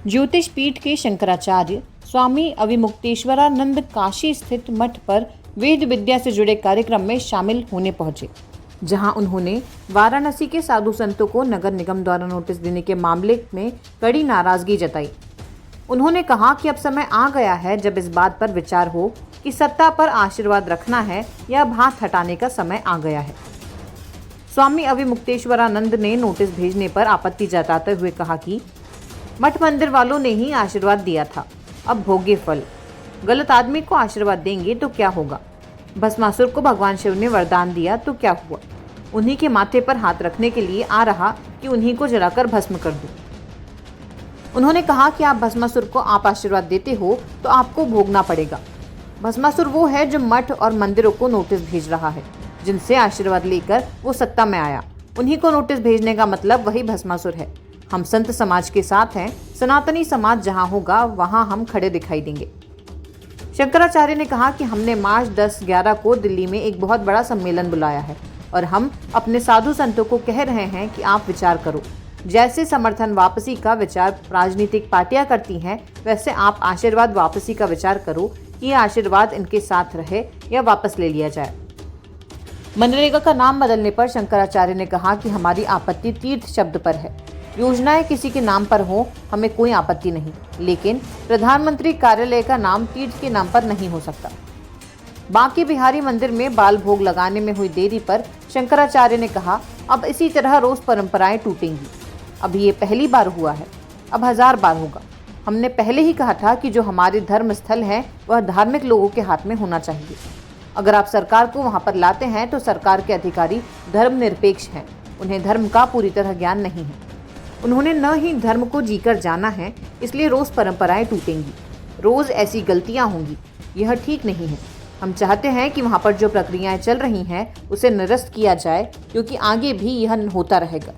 ज्योतिष पीठ के शंकराचार्य स्वामी अविमुक्तेश्वरानंद काशी स्थित मठ पर वेद विद्या से जुड़े कार्यक्रम में शामिल होने पहुंचे, जहां उन्होंने वाराणसी के साधु संतों को नगर निगम द्वारा नोटिस देने के मामले में कड़ी नाराजगी जताई। उन्होंने कहा कि अब समय आ गया है जब इस बात पर विचार हो कि सत्ता पर आशीर्वाद रखना है या हाथ हटाने का समय आ गया है। स्वामी अविमुक्तेश्वरानंद ने नोटिस भेजने पर आपत्ति जताते हुए कहा कि मठ मंदिर वालों ने ही आशीर्वाद दिया था, अब भोगे फल। गलत आदमी को आशीर्वाद देंगे तो क्या होगा? भस्मासुर को भगवान शिव ने वरदान दिया तो क्या हुआ? उन्हीं के माथे पर हाथ रखने के लिए आ रहा कि उन्हीं को जलाकर भस्म कर दूं। उन्होंने कहा कि आप भस्मासुर को आप आशीर्वाद देते हो तो आपको भोगना पड़ेगा। भस्मासुर वो है जो मठ और मंदिरों को नोटिस भेज रहा है, जिनसे आशीर्वाद लेकर वो सत्ता में आया। उन्हीं को नोटिस भेजने का मतलब वही भस्मासुर है। हम संत समाज के साथ हैं। सनातनी समाज जहां होगा वहां हम खड़े दिखाई देंगे। शंकराचार्य ने कहा कि हमने मार्च 10-11 को दिल्ली में एक बहुत बड़ा सम्मेलन बुलाया है और हम अपने साधु संतों को कह रहे हैं कि आप विचार करो। जैसे समर्थन वापसी का विचार राजनीतिक पार्टियां करती हैं, वैसे आप आशीर्वाद वापसी का विचार करो कि ये आशीर्वाद इनके साथ रहे या वापस ले लिया जाए। मनरेगा का नाम बदलने पर शंकराचार्य ने कहा कि हमारी आपत्ति तीर्थ शब्द पर है। योजनाएं किसी के नाम पर हो, हमें कोई आपत्ति नहीं, लेकिन प्रधानमंत्री कार्यालय का नाम तीर्थ के नाम पर नहीं हो सकता। बांके बिहारी मंदिर में बाल भोग लगाने में हुई देरी पर शंकराचार्य ने कहा, अब इसी तरह रोज परंपराएं टूटेंगी। अभी ये पहली बार हुआ है, अब 1000 बार होगा। हमने पहले ही कहा था कि जो हमारे धर्म स्थल है वह धार्मिक लोगों के हाथ में होना चाहिए। अगर आप सरकार को वहां पर लाते हैं तो सरकार के अधिकारी धर्मनिरपेक्ष हैं, उन्हें धर्म का पूरी तरह ज्ञान नहीं है। उन्होंने न ही धर्म को जीकर जाना है, इसलिए रोज परंपराएं टूटेंगी, रोज ऐसी गलतियां होंगी। यह ठीक नहीं है। हम चाहते हैं कि वहां पर जो प्रक्रियाएं चल रही हैं उसे निरस्त किया जाए, क्योंकि आगे भी यह होता रहेगा।